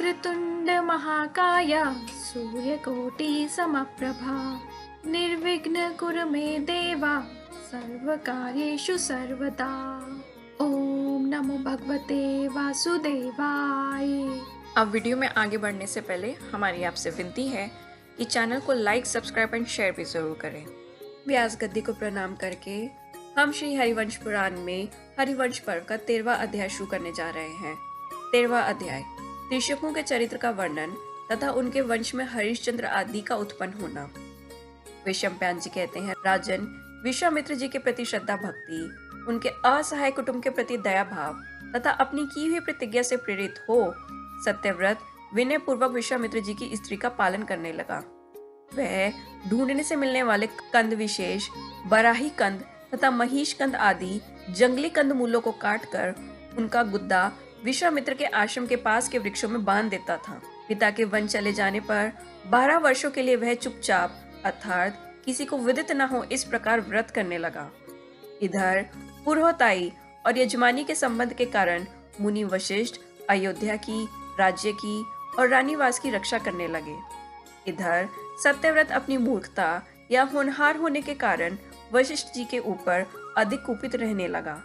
वक्रतुंड महाकाय सूर्यकोटि समप्रभा निर्विघ्न कुरु मे देवा सर्वकार्येषु सर्वदा। ओम नमो भगवते वासुदेवाय। अब वीडियो में आगे बढ़ने से पहले हमारी आपसे विनती है कि चैनल को लाइक, सब्सक्राइब एंड शेयर भी जरूर करें। व्यास गद्दी को प्रणाम करके हम श्री हरिवंश पुराण में हरिवंश पर्व का 13वां अध्याय शुरू करने जा रहे हैं। 13वां अध्याय त्रिशंकु के चरित्र का वर्णन तथा उनके वंश में हरिश्चंद्र आदि का उत्पन्न होना। विषमप्यान जी कहते हैं, राजन, विश्वामित्र जी के प्रति श्रद्धा भक्ति, उनके असहाय कुटुंब के प्रति दया भाव तथा अपनी की हुई प्रतिज्ञा से प्रेरित हो सत्यव्रत विनय पूर्वक विश्वामित्र जी की स्त्री का पालन करने लगा। वह ढूंढने से मिलने वाले कंद विशेष, बराही कंद तथा महिष कंद आदि जंगली कंद मूलों को काटकर उनका गुद्दा विश्वामित्र के आश्रम के पास के वृक्षों में बांध देता था। पिता के वन चले जाने पर 12 वर्षों के लिए वह चुपचाप अर्थात किसी को विदित न हो इस प्रकार व्रत करने लगा। इधर पुरोहिताई और यजमानी के संबंध के कारण मुनि वशिष्ठ अयोध्या की, राज्य की और रानीवास की रक्षा करने लगे। इधर सत्यव्रत अपनी मूर्खता या होनहार होने के कारण वशिष्ठ जी के ऊपर अधिक कुपित रहने लगा,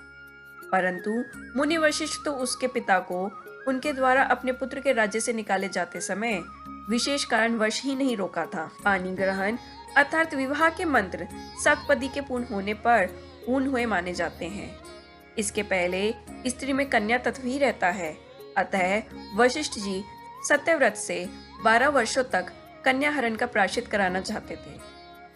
परंतु मुनि वशिष्ठ तो उसके पिता को उनके द्वारा अपने पुत्र के राज्य से निकाले जाते समय विशेष कारणवश ही नहीं रोका था। पानी ग्रहण अर्थात विवाह के मंत्र सतपदी के पूर्ण होने पर पूर्ण हुए माने जाते हैं। इसके पहले स्त्री में कन्या तत्व ही रहता है, अतः वशिष्ठ जी सत्यव्रत से 12 वर्षों तक कन्या हरण का प्रायश्चित कराना चाहते थे,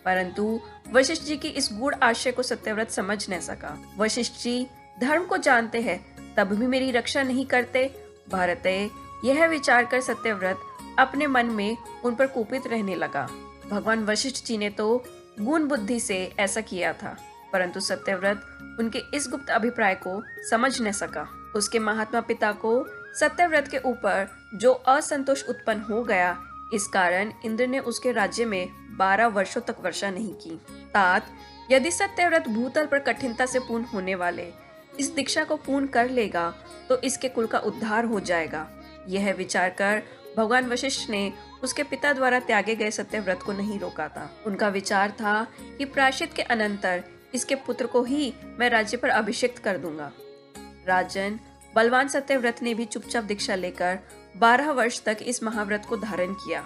परंतु वशिष्ठ जी की इस गूढ़ आशय को सत्यव्रत समझ न सका। वशिष्ठ जी धर्म को जानते हैं तब भी मेरी रक्षा नहीं करते। भारतेय यह विचार कर सत्यव्रत अपने मन में उन पर कुपित रहने लगा। भगवान वशिष्ठ जी ने तो गुण बुद्धि से ऐसा किया था, परंतु सत्यव्रत उनके इस गुप्त अभिप्राय को समझ न सका। उसके महात्मा पिता को सत्यव्रत के ऊपर जो असंतोष उत्पन्न हो गया, इस कारण इंद्र ने उसके राज्य में 12 वर्षों तक वर्षा नहीं की। तात यदि सत्यव्रत भूतल पर कठिनता से पूर्ण होने वाले इस दीक्षा को पूर्ण कर लेगा तो इसके कुल का उद्धार हो जाएगा। यह विचार कर भगवान वशिष्ठ ने उसके पिता द्वारा त्यागे गए सत्यव्रत को नहीं रोका था। उनका विचार था कि प्रायश्चित के अनंतर इसके पुत्र को ही मैं राज्य पर अभिषिक्त कर दूंगा। राजन, बलवान सत्यव्रत ने भी चुपचाप दीक्षा लेकर 12 वर्ष तक इस महाव्रत को धारण किया।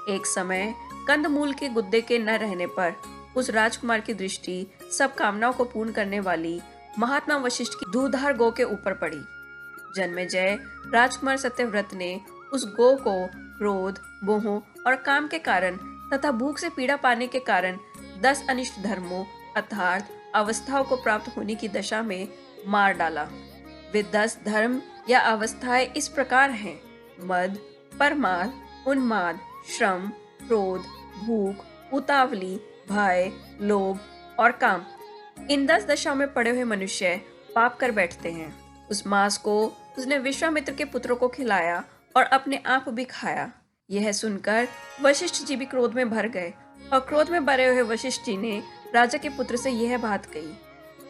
एक समय कंदमूल के गुद्दे के न रहने पर उस राजकुमार की दृष्टि सब कामनाओं को पूर्ण करने वाली महात्मा वशिष्ठ की दूधार गो के ऊपर पड़ी। जन्मेजय राजकुमार सत्यव्रत ने उस गो को क्रोध, मोह और काम के कारण तथा भूख से पीड़ा पाने के कारण 10 अनिष्ट धर्मों अर्थात अवस्थाओं को प्राप्त होने की दशा में मार डाला। वे 10 धर्म या अवस्थाएं इस प्रकार हैं: मद, परमाद, उन्माद, श्रम, क्रोध, भूख, उतावली, भय, लोभ और काम। इन 10 दशाओं में पड़े हुए मनुष्य पाप कर बैठते हैं। उस मांस को उसने विश्वामित्र के पुत्रों को खिलाया और अपने आप भी खाया। यह सुनकर वशिष्ठ जी भी क्रोध में भर गए और क्रोध में भरे हुए वशिष्ठ जी ने राजा के पुत्र से यह बात कही।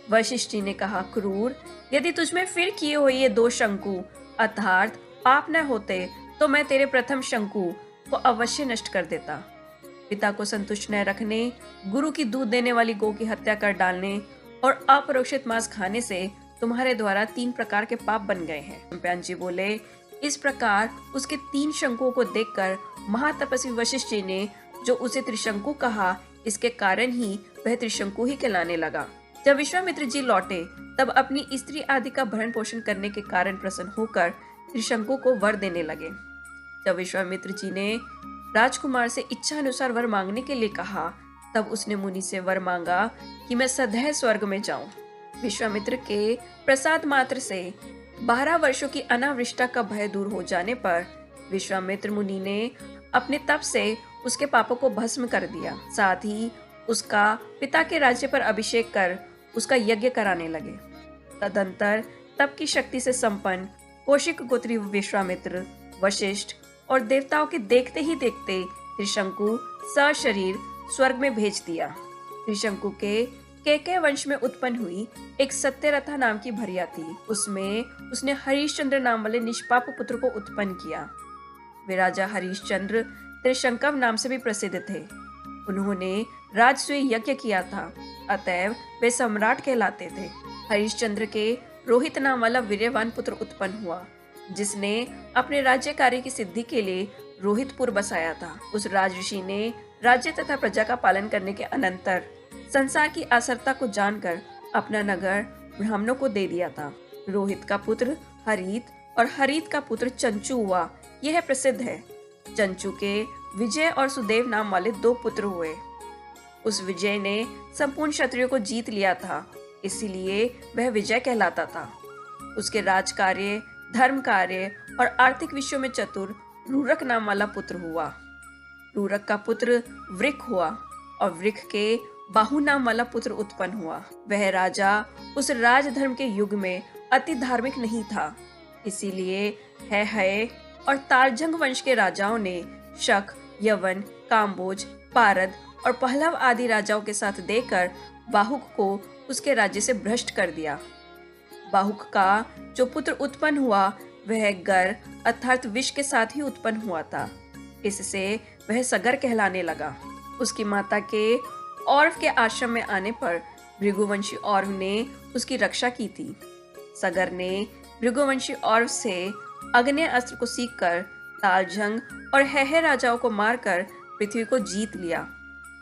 वशिष्ठ जी ने कहा, क्रूर, यदि तुझमें फिर किए हुए ये 2 शंकु अर्थात पाप न होते तो मैं तेरे प्रथम शंकु को अवश्य नष्ट कर देता। पिता को संतुष्ट न रखने, गुरु की दूध देने वाली गौ की हत्या कर डालने और अपरोक्षित मांस खाने से तुम्हारे द्वारा 3 प्रकार के पाप बन गए हैं। विषमप्यान जी बोले। इस प्रकार उसके 3 शंकुओं को देखकर महातपस्वी वशिष्ठ जी ने जो उसे त्रिशंकु कहा, इसके कारण ही वह त्रिशंकु ही कहलाने लगा। जब विश्वामित्र जी लौटे तब अपनी स्त्री आदि का भरण पोषण करने के कारण प्रसन्न होकर त्रिशंकु को वर देने लगे। जब विश्वामित्र जी ने राजकुमार से इच्छा अनुसार वर मांगने के लिए कहा, तब उसने मुनि से वर मांगा कि मैं सदैव स्वर्ग में जाऊं। विश्वामित्र के प्रसाद मात्र से 12 वर्षों की अनावृष्टा का भय दूर हो जाने पर विश्वामित्र मुनि ने अपने तप से उसके पापों को भस्म कर दिया। साथ ही उसका पिता के राज्य पर अभिषेक कर उसका यज्ञ कराने लगे। तदंतर तप की शक्ति से संपन्न कौशिक गोत्री विश्वामित्र, वशिष्ठ और देवताओं के देखते ही देखते त्रिशंकु सशरीर स्वर्ग में भेज दिया। त्रिशंकु के केकय वंश में उत्पन्न हुई एक सत्यरथा नाम की भर्या थी। उसमें उसने हरिश्चंद्र नाम वाले निष्पाप पुत्र को उत्पन्न किया। वे राजा हरिश्चंद्र त्रिशंकव नाम से भी प्रसिद्ध थे। उन्होंने राजसूय यज्ञ किया था, अतएव वे सम्राट कहलाते थे। हरिश्चंद्र के रोहित नाम वाला वीर्यवान पुत्र उत्पन्न हुआ, जिसने अपने राज्य कार्य की सिद्धि के लिए रोहितपुर बसाया था। उस राजऋषि ने राज्य तथा प्रजा का पालन करने के अनंतर संसार की असरता को जानकर अपना नगर ब्राह्मणों को दे दिया था। रोहित का पुत्र हरित और हरित का पुत्र चंचू हुआ, यह प्रसिद्ध है। चंचू के विजय और सुदेव नाम वाले 2 पुत्र हुए। उस विजय ने संपूर्ण क्षत्रियों को जीत लिया था, इसीलिए वह विजय कहलाता था। उसके राज कार्य, धर्म कार्य और आर्थिक विषयों में चतुर रूरक नाम वाला पुत्र हुआ। रूरक का पुत्र वृक हुआ और वृक के बाहु नाम वाला पुत्र उत्पन्न हुआ। वह राजा उस राजधर्म के युग में अति धार्मिक नहीं था, इसीलिए है और तारजंग वंश के राजाओं ने शक, यवन, काम्बोज, पारद और पहलव आदि राजाओं के साथ देकर बाहुक को उसके राज्य से भ्रष्ट कर दिया। बाहुक का जो पुत्र उत्पन्न हुआ वह गर अर्थात विष के साथ ही उत्पन्न हुआ था। इससे वह सगर कहलाने लगा। उसकी माता के औरव के आश्रम में आने पर भृगुवंशी औरव ने उसकी रक्षा की थी। सगर ने भृगुवंशी औरव से अग्नेय अस्त्र को सीखकर तालझंग और है राजाओं को मारकर पृथ्वी को जीत लिया।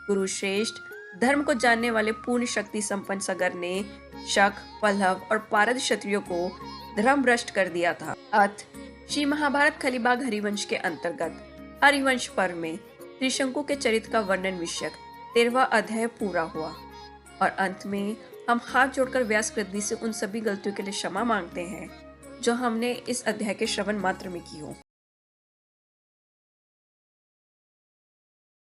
कुरुश्रेष्ठ धर्म को जानने वाले पूर्ण शक्ति संपन्न सगर ने शक, पल्लव और पारद क्षत्रियों को धर्म भ्रष्ट कर दिया था। अथ श्री महाभारत खलीबाग हरिवंश के अंतर्गत हरिवंश पर्व में त्रिशंकु के चरित्र का वर्णन विषयक 13वां अध्याय पूरा हुआ और अंत में हम हाथ जोड़कर व्यास कृति से उन सभी गलतियों के लिए क्षमा मांगते हैं जो हमने इस अध्याय के श्रवण मात्र में की हो।